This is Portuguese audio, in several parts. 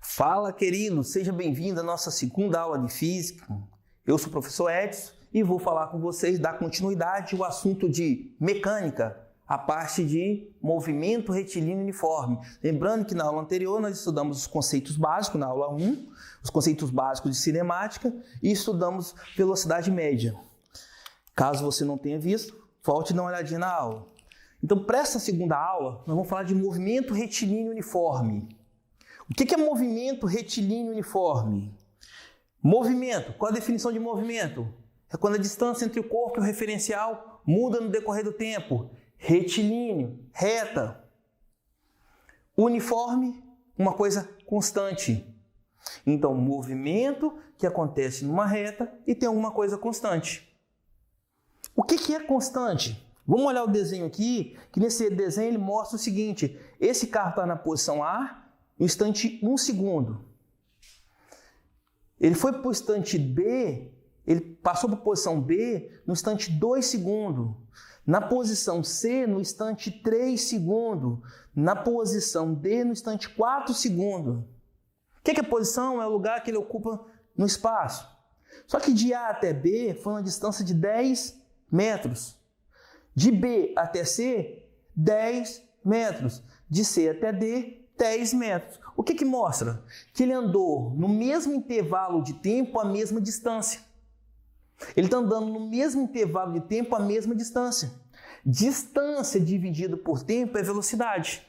Fala, querido, seja bem-vindo à nossa segunda aula de Física. Eu sou o professor Edson e vou falar com vocês, dar continuidade ao assunto de mecânica, a parte de movimento retilíneo uniforme. Lembrando que na aula anterior nós estudamos os conceitos básicos, na aula 1, os conceitos básicos de cinemática e estudamos velocidade média. Caso você não tenha visto, volte e dá uma olhadinha na aula. Então, para essa segunda aula, nós vamos falar de movimento retilíneo uniforme. O que é movimento retilíneo uniforme? Movimento, qual a definição de movimento? É quando a distância entre o corpo e o referencial muda no decorrer do tempo. Retilíneo, reta. Uniforme, uma coisa constante. Então, movimento que acontece numa reta e tem alguma coisa constante. O que é constante? Vamos olhar o desenho aqui, que nesse desenho ele mostra o seguinte: esse carro está na posição A, no instante 1 segundo. Ele foi para o instante B, ele passou para a posição B no instante 2 segundos. Na posição C, no instante 3 segundos. Na posição D, no instante 4 segundos. O que é a posição? É o lugar que ele ocupa no espaço. Só que de A até B foi uma distância de 10 metros. De B até C, 10 metros. De C até D, 10 metros. O que mostra? Que ele andou no mesmo intervalo de tempo, a mesma distância. Ele está andando no mesmo intervalo de tempo, a mesma distância. Distância dividida por tempo é velocidade.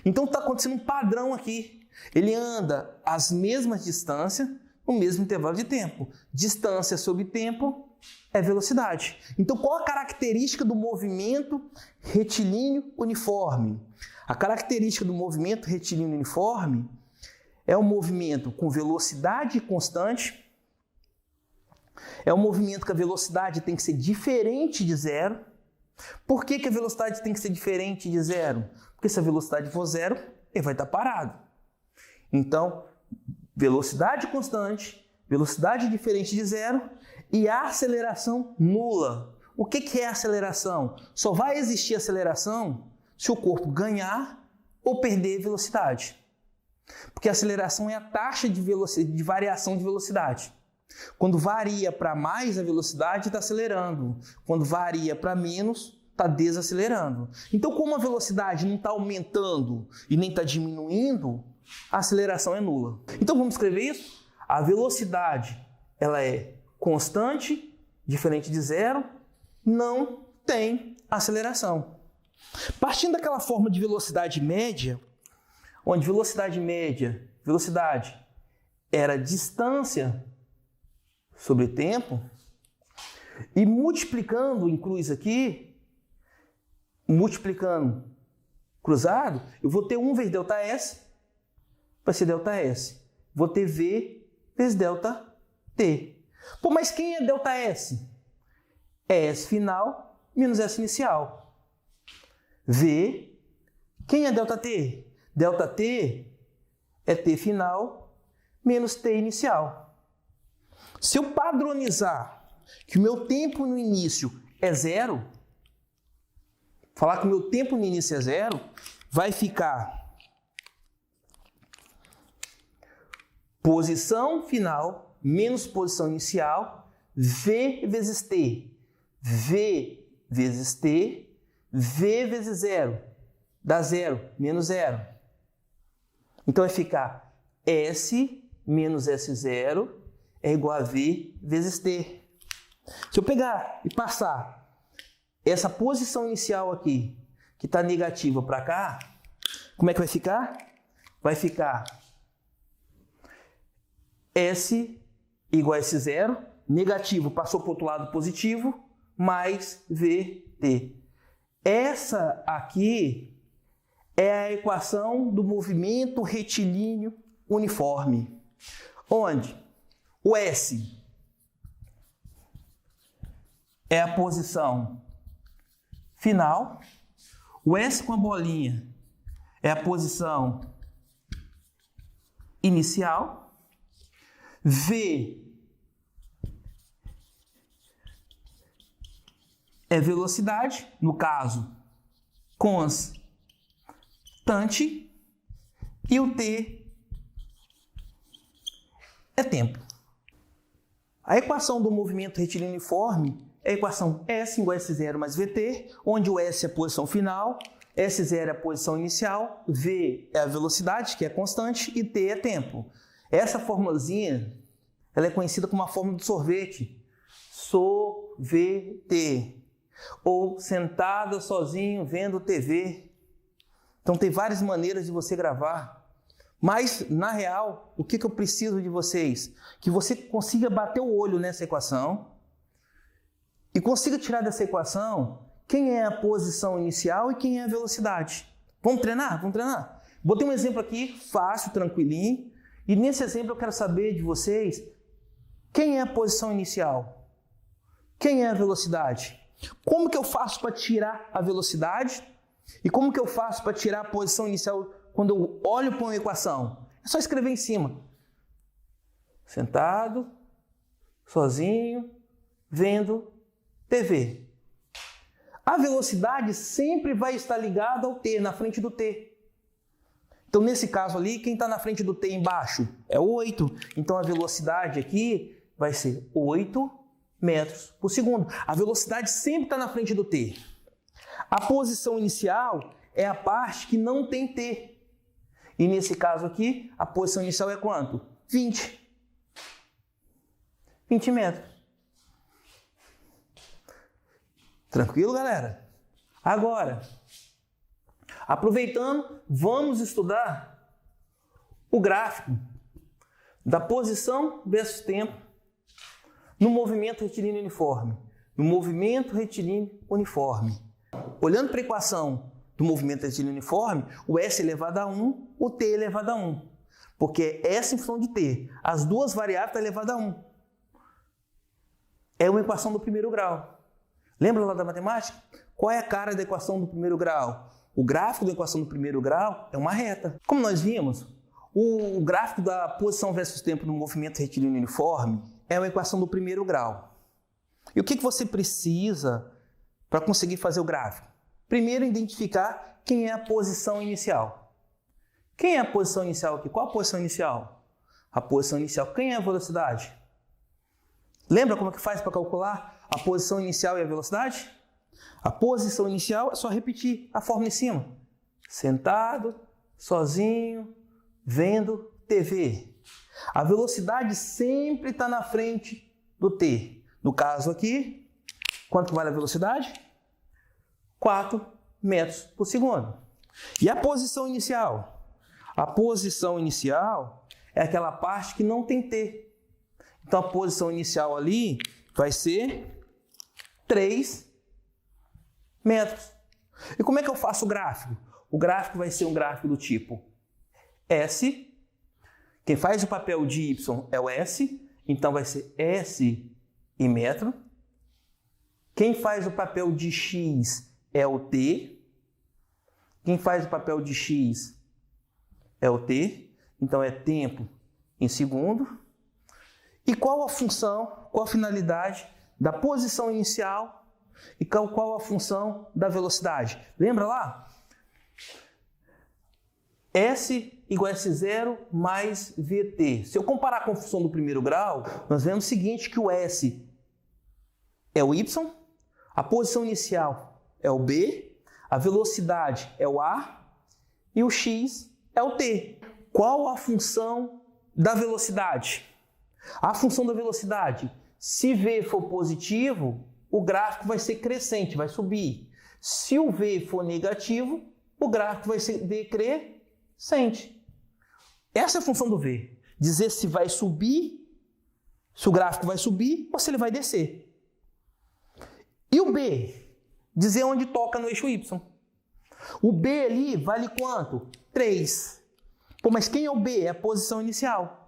Então está acontecendo um padrão aqui. Ele anda as mesmas distâncias no mesmo intervalo de tempo. Distância sobre tempo é velocidade. Então qual a característica do movimento retilíneo uniforme? A característica do movimento retilíneo uniforme é um movimento com velocidade constante, é um movimento que a velocidade tem que ser diferente de zero. Por que a velocidade tem que ser diferente de zero? Porque se a velocidade for zero, ele vai estar parado. Então, velocidade constante, velocidade diferente de zero e a aceleração nula. O que é aceleração? Só vai existir aceleração se o corpo ganhar ou perder velocidade. Porque a aceleração é a taxa de variação de velocidade. Quando varia para mais a velocidade, está acelerando. Quando varia para menos, está desacelerando. Então, como a velocidade não está aumentando e nem está diminuindo, a aceleração é nula. Então, vamos escrever isso? A velocidade ela é constante, diferente de zero, não tem aceleração. Partindo daquela forma de velocidade média, onde velocidade era distância sobre tempo, e multiplicando, inclui isso aqui, multiplicando cruzado, eu vou ter 1 vezes ΔS, vai ser ΔS. Vou ter V vezes ΔT. Pô, mas quem é ΔS? É S final menos S inicial. V, quem é ΔT? ΔT é T final menos T inicial. Se eu padronizar que o meu tempo no início é zero, falar que o meu tempo no início é zero, vai ficar posição final menos posição inicial, V vezes T. V vezes T, V vezes zero, dá zero, menos zero. Então vai ficar S menos S0 é igual a V vezes T. Se eu pegar e passar essa posição inicial aqui, que está negativa para cá, como é que vai ficar? Vai ficar S igual a S0, negativo passou para o outro lado positivo, mais VT. Essa aqui é a equação do movimento retilíneo uniforme, onde o S é a posição final, o S com a bolinha é a posição inicial, V é velocidade, no caso, constante, e o T é tempo. A equação do movimento retilíneo uniforme é a equação S igual a S0 mais VT, onde o S é a posição final, S0 é a posição inicial, V é a velocidade, que é constante, e T é tempo. Essa formulazinha ela é conhecida como a fórmula do sorvete. SOVT. Ou sentado sozinho vendo TV. Então tem várias maneiras de você gravar. Mas, na real, o que eu preciso de vocês? Que você consiga bater o olho nessa equação e consiga tirar dessa equação quem é a posição inicial e quem é a velocidade. Vamos treinar? Vamos treinar? Botei um exemplo aqui, fácil, tranquilinho. E nesse exemplo eu quero saber de vocês quem é a posição inicial, quem é a velocidade. Como que eu faço para tirar a velocidade e como que eu faço para tirar a posição inicial quando eu olho para uma equação? É só escrever em cima. Sentado, sozinho, vendo TV. A velocidade sempre vai estar ligada ao T, na frente do T. Então, nesse caso ali, quem está na frente do T embaixo é 8. Então, a velocidade aqui vai ser 8 metros por segundo. A velocidade sempre está na frente do T. A posição inicial é a parte que não tem T. E nesse caso aqui, a posição inicial é quanto? 20. 20 metros. Tranquilo, galera? Agora, aproveitando, vamos estudar o gráfico da posição versus tempo no movimento retilíneo uniforme. No movimento retilíneo uniforme. Olhando para a equação do movimento retilíneo uniforme, o S elevado a 1, o T elevado a 1. Porque S em função de T, as duas variáveis estão elevadas a 1. É uma equação do primeiro grau. Lembra lá da matemática? Qual é a cara da equação do primeiro grau? O gráfico da equação do primeiro grau é uma reta. Como nós vimos, o gráfico da posição versus tempo no movimento retilíneo uniforme é uma equação do primeiro grau. E o que você precisa para conseguir fazer o gráfico? Primeiro, identificar quem é a posição inicial. Quem é a posição inicial aqui? Qual a posição inicial? A posição inicial. Quem é a velocidade? Lembra como é que faz para calcular a posição inicial e a velocidade? A posição inicial é só repetir a fórmula em cima. Sentado, sozinho, vendo TV. A velocidade sempre está na frente do T. No caso aqui, quanto vale a velocidade? 4 metros por segundo. E a posição inicial? A posição inicial é aquela parte que não tem T. Então a posição inicial ali vai ser 3 metros. E como é que eu faço o gráfico? O gráfico vai ser um gráfico do tipo S. Quem faz o papel de Y é o S. Então vai ser S em metro. Quem faz o papel de X é o T. Quem faz o papel de X é o T. Então é tempo em segundo. E qual a função, qual a finalidade da posição inicial e qual a função da velocidade? Lembra lá? S igual a S0 mais VT. Se eu comparar com a função do primeiro grau, nós vemos o seguinte, que o S é o Y, a posição inicial é o B, a velocidade é o A e o X é o T. Qual a função da velocidade? A função da velocidade, se V for positivo, o gráfico vai ser crescente, vai subir. Se o V for negativo, o gráfico vai ser decrescente. Essa é a função do V. Dizer se vai subir, se o gráfico vai subir ou se ele vai descer. E o B? Dizer onde toca no eixo Y. O B ali vale quanto? 3. Pô, mas quem é o B? É a posição inicial.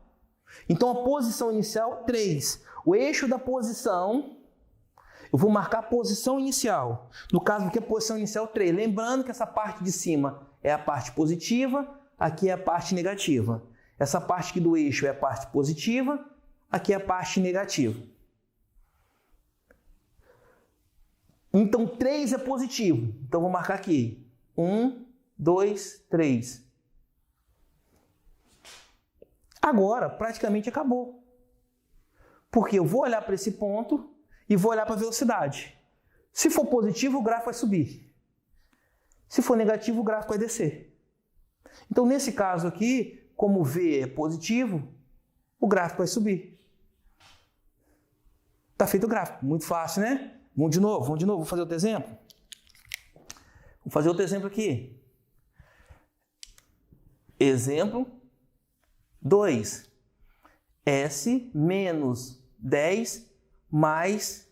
Então, a posição inicial, 3. O eixo da posição, eu vou marcar a posição inicial. No caso aqui, a posição inicial, 3. Lembrando que essa parte de cima é a parte positiva, aqui é a parte negativa. Essa parte aqui do eixo é a parte positiva, aqui é a parte negativa. Então, 3 é positivo. Então, vou marcar aqui. 1, 2, 3. Agora, praticamente acabou. Porque eu vou olhar para esse ponto e vou olhar para a velocidade. Se for positivo, o gráfico vai subir. Se for negativo, o gráfico vai descer. Então, nesse caso aqui, como V é positivo, o gráfico vai subir. Está feito o gráfico. Muito fácil, né? Vamos de novo. Vou fazer outro exemplo. Vou fazer outro exemplo aqui. Exemplo 2. S menos 10 mais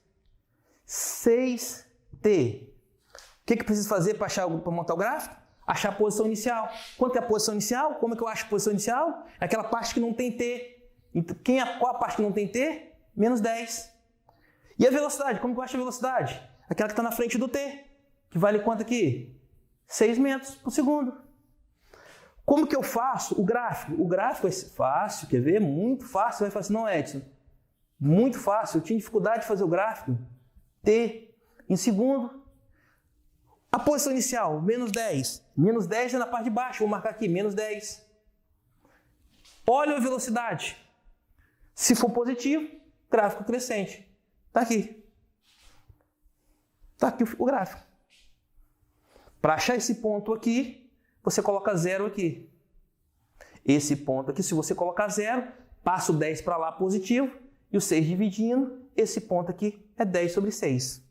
6t. O que preciso fazer para montar o gráfico? Achar a posição inicial. Quanto é a posição inicial? Como é que eu acho a posição inicial? É aquela parte que não tem t. Então, qual a parte que não tem t? Menos 10. E a velocidade? Como que eu acho a velocidade? Aquela que está na frente do t. Que vale quanto aqui? 6 metros por segundo. Como que eu faço o gráfico? O gráfico é fácil, quer ver? Muito fácil. Vai falar assim, não, Edson, muito fácil. Eu tinha dificuldade de fazer o gráfico. T em segundo. A posição inicial, menos 10. Menos 10 é na parte de baixo. Vou marcar aqui, menos 10. Olha a velocidade. Se for positivo, gráfico crescente. Está aqui. Está aqui o gráfico. Para achar esse ponto aqui, você coloca 0 aqui. Esse ponto aqui, se você colocar 0, passa o 10 para lá positivo e o 6 dividindo, esse ponto aqui é 10 sobre 6.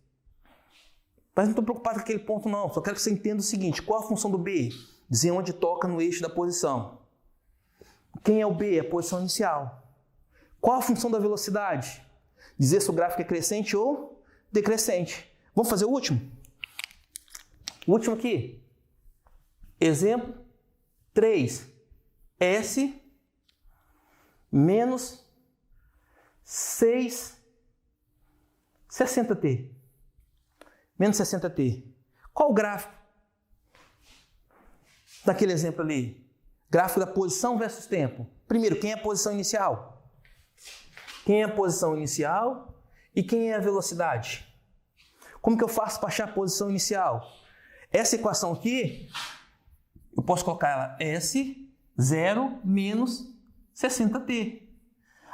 Mas não estou preocupado com aquele ponto não, só quero que você entenda o seguinte, qual a função do B? Dizer onde toca no eixo da posição. Quem é o B? A posição inicial. Qual a função da velocidade? Dizer se o gráfico é crescente ou decrescente. Vamos fazer o último? O último aqui. Exemplo 3. S menos 6 60t. Menos 60t. Qual o gráfico daquele exemplo ali? Gráfico da posição versus tempo. Primeiro, quem é a posição inicial? Quem é a posição inicial e quem é a velocidade? Como que eu faço para achar a posição inicial? Essa equação aqui, eu posso colocar ela S0 menos 60t.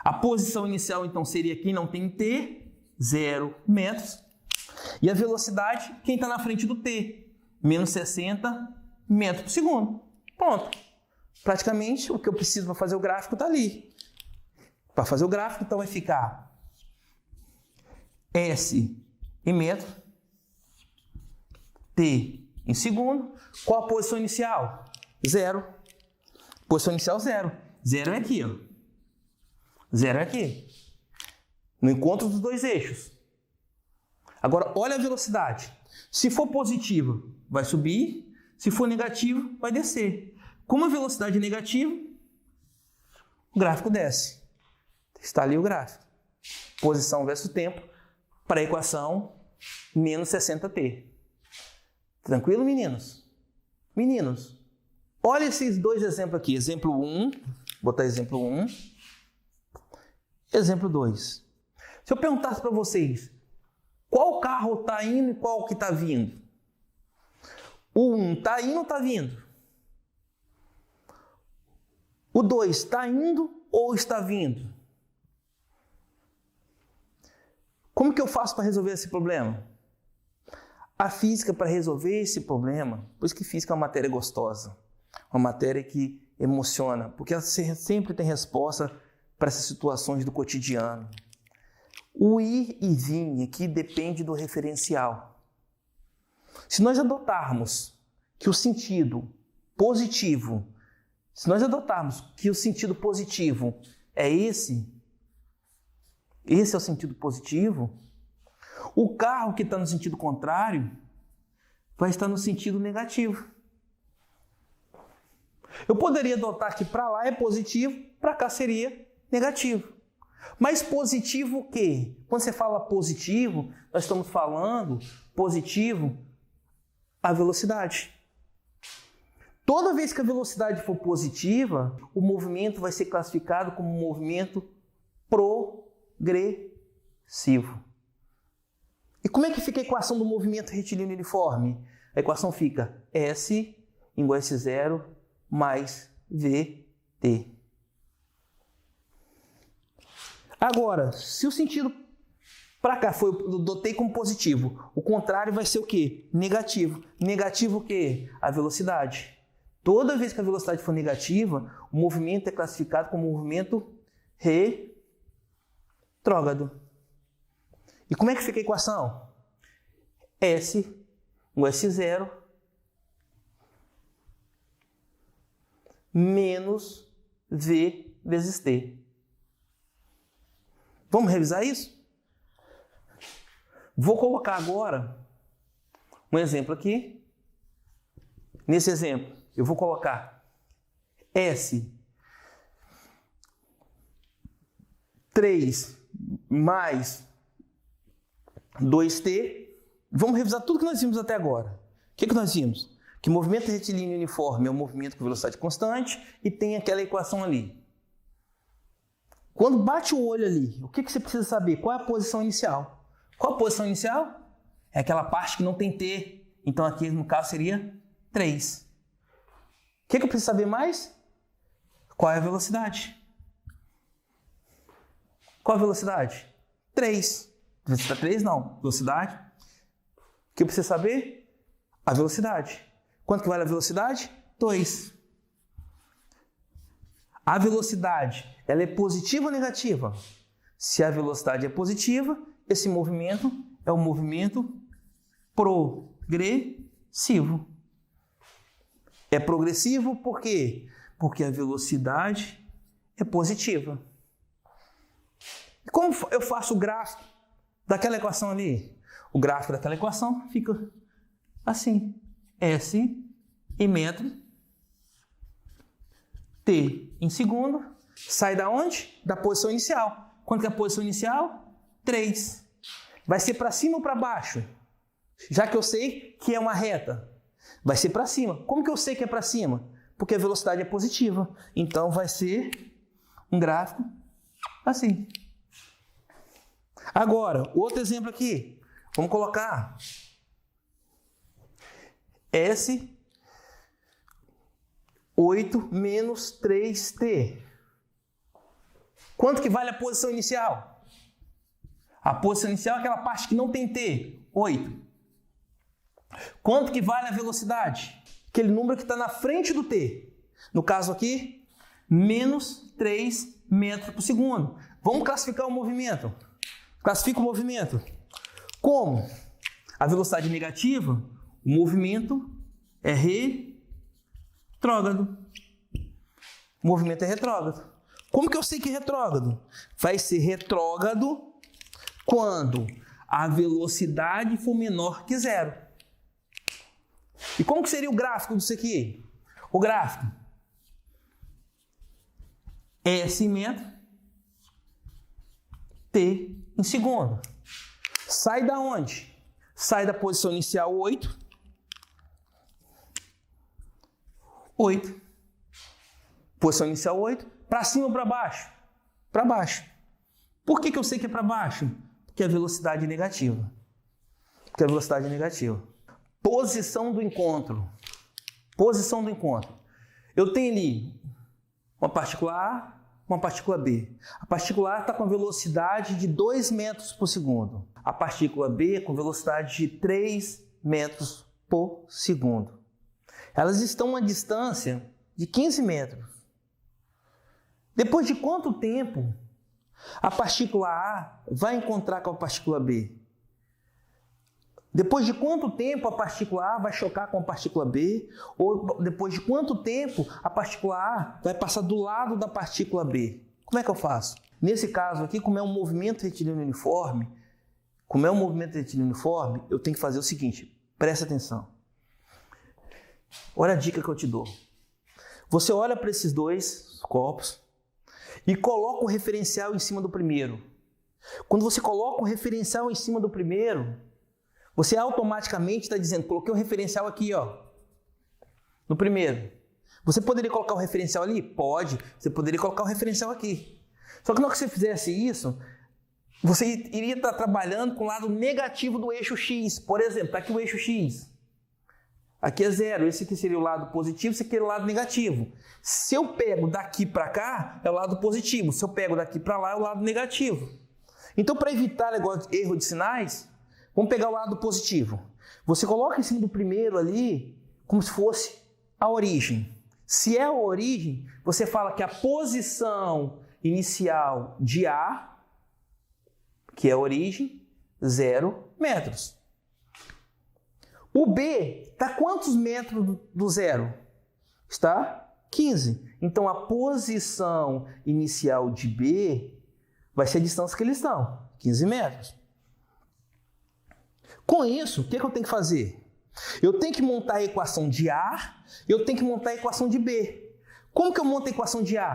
A posição inicial, então, seria quem não tem t, 0 metros. E a velocidade, quem está na frente do t, menos 60 metros por segundo. Pronto. Praticamente, o que eu preciso para fazer o gráfico está ali. Para fazer o gráfico, então, vai ficar S em metro, t em segundo. Qual a posição inicial? 0. Posição inicial, 0. 0 é aqui, ó. 0 é aqui. No encontro dos dois eixos. Agora, olha a velocidade. Se for positiva, vai subir. Se for negativo, vai descer. Como a velocidade é negativa, o gráfico desce. Está ali o gráfico. Posição versus tempo para a equação menos 60t. Tranquilo, meninos? Meninos, olha esses dois exemplos aqui. Exemplo 1, vou botar exemplo 1. Exemplo 2. Se eu perguntasse para vocês, qual carro está indo e qual que está vindo? O 1 está indo ou está vindo? O 2 está indo ou está vindo? Como que eu faço para resolver esse problema? A física, para resolver esse problema, por isso que física é uma matéria gostosa, uma matéria que emociona, porque ela sempre tem resposta para essas situações do cotidiano. O ir e vir aqui depende do referencial. Se nós adotarmos que o sentido positivo, é esse é o sentido positivo, o carro que está no sentido contrário vai estar no sentido negativo. Eu poderia adotar que para lá é positivo, para cá seria negativo. Mas positivo o quê? Quando você fala positivo, nós estamos falando positivo a velocidade. Toda vez que a velocidade for positiva, o movimento vai ser classificado como um movimento progressivo. E como é que fica a equação do movimento retilíneo uniforme? A equação fica S igual a S0 mais VT. Agora, se o sentido para cá eu dotei como positivo, o contrário vai ser o quê? Negativo. Negativo o quê? A velocidade. Toda vez que a velocidade for negativa, o movimento é classificado como movimento retrógrado. E como é que fica a equação? S, o S0, menos V vezes T. Vamos revisar isso? Vou colocar agora um exemplo aqui. Nesse exemplo, eu vou colocar S 3 mais 2T. Vamos revisar tudo que nós vimos até agora. O que nós vimos? Que movimento retilíneo uniforme é um movimento com velocidade constante e tem aquela equação ali. Quando bate o olho ali, o que você precisa saber? Qual é a posição inicial? Qual a posição inicial? É aquela parte que não tem T. Então aqui no caso seria 3. O que eu preciso saber mais? Qual é a velocidade? Qual a velocidade? 3. Velocidade 3 não. Velocidade. O que eu preciso saber? A velocidade. Quanto que vale a velocidade? 2. A velocidade, ela é positiva ou negativa? Se a velocidade é positiva, esse movimento é um movimento progressivo. É progressivo por quê? Porque a velocidade é positiva. E como eu faço o gráfico daquela equação ali? O gráfico daquela equação fica assim. S em metro, T em segundo, sai da onde? Da posição inicial. Quanto que é a posição inicial? 3. Vai ser para cima ou para baixo? Já que eu sei que é uma reta, vai ser para cima. Como que eu sei que é para cima? Porque a velocidade é positiva. Então vai ser um gráfico assim. Agora, outro exemplo aqui. Vamos colocar S 8 menos 3T. Quanto que vale a posição inicial? A posição inicial é aquela parte que não tem T, 8. Quanto que vale a velocidade? Aquele número que está na frente do T. No caso aqui, menos 3 metros por segundo. Vamos classificar o movimento. Classifica o movimento. Como? A velocidade negativa, o movimento é retrógrado. O movimento é retrógrado. Como que eu sei que é retrógrado? Vai ser retrógrado quando a velocidade for menor que 0. E como que seria o gráfico disso aqui? O gráfico S em metro, T em segundo. Sai da onde? Sai da posição inicial 8. 8. Posição inicial 8. Para cima ou para baixo? Para baixo. Por que eu sei que é para baixo? Porque a velocidade é negativa. Porque a velocidade é negativa. Posição do encontro. Posição do encontro. Eu tenho ali uma partícula A, uma partícula B. A partícula A está com a velocidade de 2 metros por segundo. A partícula B com velocidade de 3 metros por segundo. Elas estão a uma distância de 15 metros. Depois de quanto tempo a partícula A vai encontrar com a partícula B? Depois de quanto tempo a partícula A vai chocar com a partícula B? Ou depois de quanto tempo a partícula A vai passar do lado da partícula B? Como é que eu faço? Nesse caso aqui, como é um movimento retilíneo uniforme, eu tenho que fazer o seguinte, presta atenção. Olha a dica que eu te dou. Você olha para esses dois corpos e coloca o referencial em cima do primeiro. Quando você coloca o referencial em cima do primeiro, você automaticamente está dizendo, coloquei o referencial aqui, ó, no primeiro. Você poderia colocar o referencial ali? Pode. Você poderia colocar o referencial aqui. Só que na hora que você fizesse isso, você iria estar trabalhando com o lado negativo do eixo X. Por exemplo, está aqui o eixo X. Aqui é 0. Esse aqui seria o lado positivo, esse aqui é o lado negativo. Se eu pego daqui para cá, é o lado positivo. Se eu pego daqui para lá, é o lado negativo. Então, para evitar erro de sinais, vamos pegar o lado positivo. Você coloca em cima do primeiro ali, como se fosse a origem. Se é a origem, você fala que a posição inicial de A, que é a origem, 0 metros. O B está quantos metros do zero? Está 15. Então, a posição inicial de B vai ser a distância que eles estão, 15 metros. Com isso, o que eu tenho que fazer? Eu tenho que montar a equação de A, eu tenho que montar a equação de B. Como que eu monto a equação de A?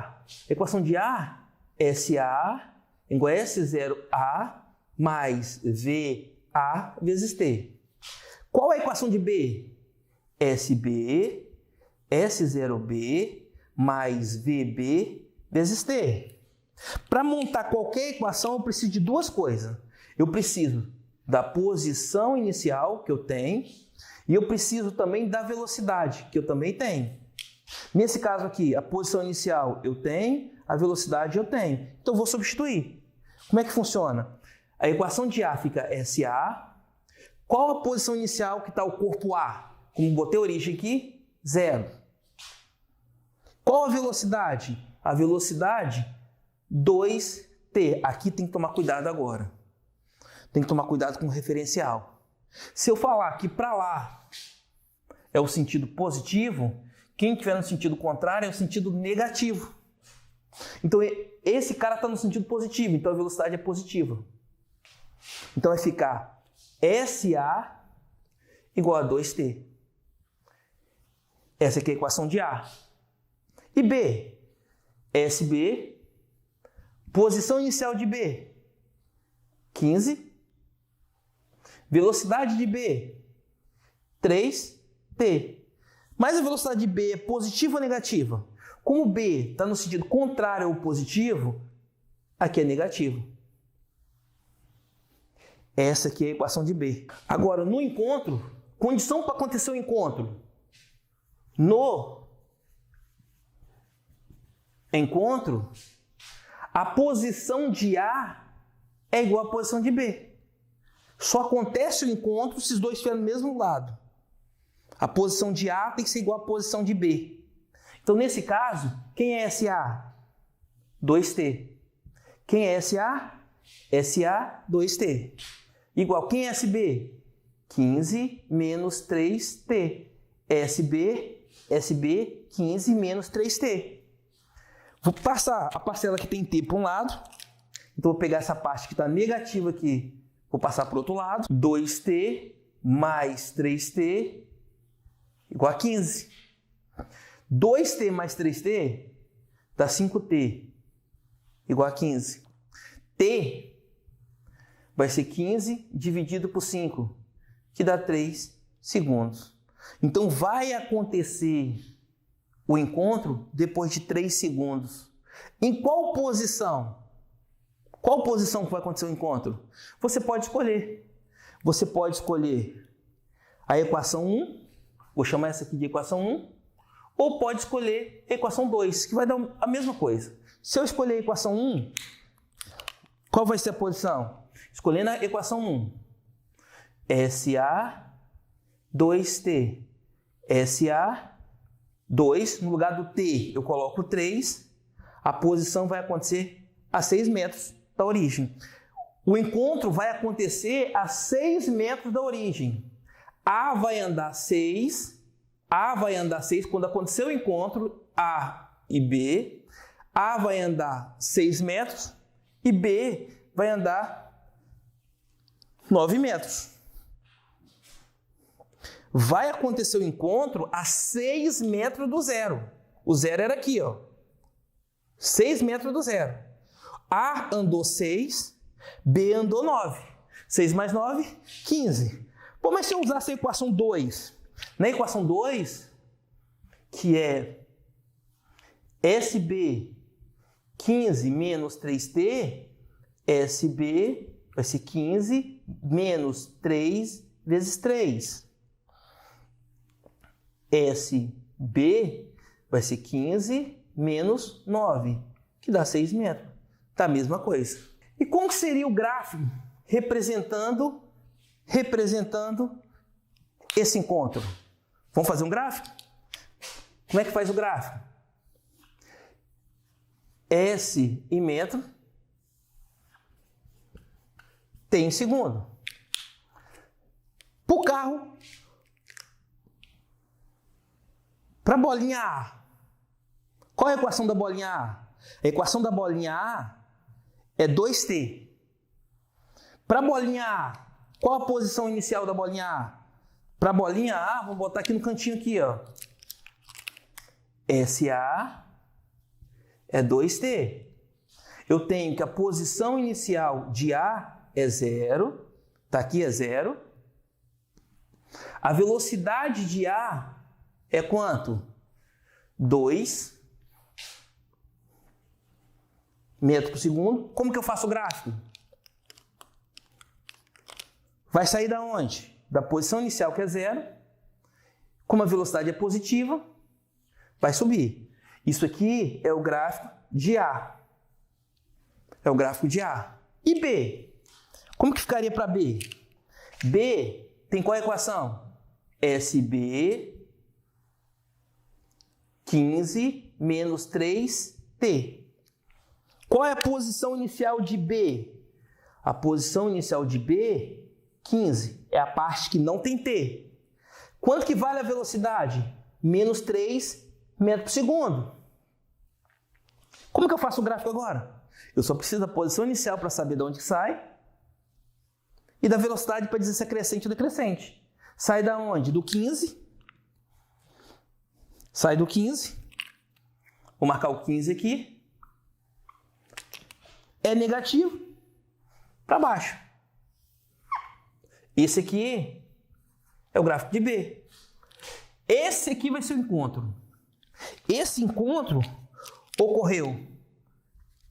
A equação de A, SA igual a S0A mais VA vezes T. Qual é a equação de B? SB, S0B mais VB vezes T. Para montar qualquer equação, eu preciso de duas coisas. Eu preciso da posição inicial, que eu tenho, e eu preciso também da velocidade, que eu também tenho. Nesse caso aqui, a posição inicial eu tenho, a velocidade eu tenho. Então, eu vou substituir. Como é que funciona? A equação de A fica SA. Qual a posição inicial que está o corpo A? Como botei a origem aqui, 0. Qual a velocidade? A velocidade, 2t. Aqui tem que tomar cuidado agora. Tem que tomar cuidado com o referencial. Se eu falar que para lá é o sentido positivo, quem estiver no sentido contrário é o sentido negativo. Então, esse cara está no sentido positivo, então a velocidade é positiva. Então, vai ficar SA igual a 2t. Essa aqui é a equação de A. E B? SB, posição inicial de B, 15. Velocidade de B, 3t. Mas a velocidade de B é positiva ou negativa? Como B está no sentido contrário ao positivo, aqui é negativo. Essa aqui é a equação de B. Agora, no encontro, condição para acontecer o encontro. No encontro, a posição de A é igual à posição de B. Só acontece o encontro se os dois estiverem no mesmo lado. A posição de A tem que ser igual à posição de B. Então, nesse caso, quem é SA? 2t. Quem é SA? SA, 2t. Igual, quem é SB? 15 menos 3t. SB, 15 menos 3t. Vou passar a parcela que tem t para um lado. Então, vou pegar essa parte que está negativa aqui. Vou passar para o outro lado. 2t mais 3t igual a 15. 2t mais 3t dá 5t igual a 15. T vai ser 15 dividido por 5, que dá 3 segundos. Então, vai acontecer o encontro depois de 3 segundos. Em qual posição? Qual posição que vai acontecer o encontro? Você pode escolher. Você pode escolher a equação 1, vou chamar essa aqui de equação 1, ou pode escolher a equação 2, que vai dar a mesma coisa. Se eu escolher a equação 1, qual vai ser a posição? Escolhendo a equação 1, SA 2t. SA 2, no lugar do t eu coloco 3, a posição vai acontecer a 6 metros da origem. O encontro vai acontecer a 6 metros da origem. A vai andar 6, quando acontecer o encontro, A e B, A vai andar 6 metros e B vai andar 9 metros. Vai acontecer o encontro a 6 metros do zero. O zero era aqui, ó. 6 metros do zero. A andou 6, B andou 9. 6 mais 9, 15. Pô, mas se eu usasse a equação 2, na equação 2, que é SB 15 menos 3t, SB vai ser 15 menos 3 vezes 3. SB vai ser 15 menos 9, que dá 6 metros. Tá a mesma coisa. E como que seria o gráfico representando esse encontro? Vamos fazer um gráfico? Como é que faz o gráfico? S em metro, T em segundo. Para o carro, para a bolinha A, qual é a equação da bolinha A? A equação da bolinha A é 2T. Para a bolinha A, qual a posição inicial da bolinha A? Para a bolinha A, vamos botar aqui no cantinho aqui, ó. SA é 2T. Eu tenho que a posição inicial de A é 0. Está aqui, é 0. A velocidade de A é quanto? 2 metros por segundo. Como que eu faço o gráfico? Vai sair da onde? Da posição inicial, que é 0. Como a velocidade é positiva, vai subir. Isso aqui é o gráfico de A. É o gráfico de A. E B? Como que ficaria para B? B tem qual equação? SB 15 menos 3T. Qual é a posição inicial de B? A posição inicial de B, 15. É a parte que não tem T. Quanto que vale a velocidade? Menos 3 metros por segundo. Como que eu faço o gráfico agora? Eu só preciso da posição inicial para saber de onde sai e da velocidade para dizer se é crescente ou decrescente. Sai da onde? Do 15. Sai do 15. Vou marcar o 15 aqui. É negativo para baixo. Esse aqui é o gráfico de B. Esse aqui vai ser o encontro. Esse encontro ocorreu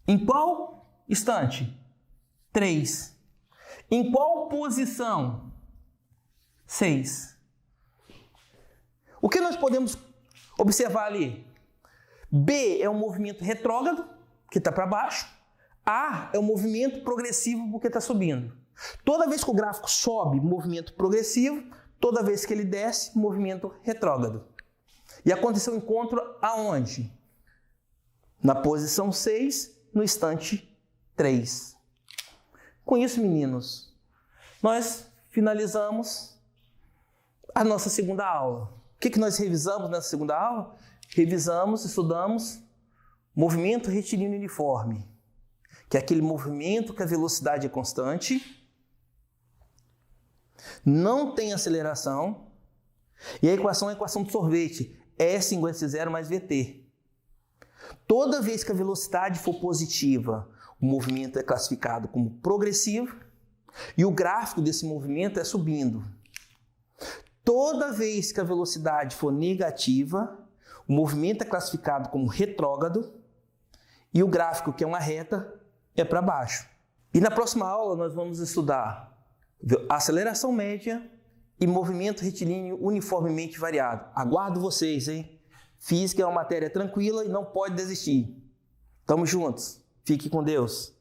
em qual instante? 3. Em qual posição? 6. O que nós podemos observar ali? B é um movimento retrógrado, que está para baixo. A é um movimento progressivo, porque está subindo. Toda vez que o gráfico sobe, movimento progressivo. Toda vez que ele desce, movimento retrógrado. E aconteceu o encontro aonde? Na posição 6, no instante 3. Com isso, meninos, nós finalizamos a nossa segunda aula. O que nós revisamos nessa segunda aula? Estudamos movimento retilíneo uniforme, que é aquele movimento que a velocidade é constante, não tem aceleração, e a equação é a equação do sorvete, S igual a S0 mais VT. Toda vez que a velocidade for positiva, o movimento é classificado como progressivo e o gráfico desse movimento é subindo. Toda vez que a velocidade for negativa, o movimento é classificado como retrógrado e o gráfico, que é uma reta, é para baixo. E na próxima aula nós vamos estudar aceleração média e movimento retilíneo uniformemente variado. Aguardo vocês, hein? Física é uma matéria tranquila e não pode desistir. Tamo juntos. Fique com Deus.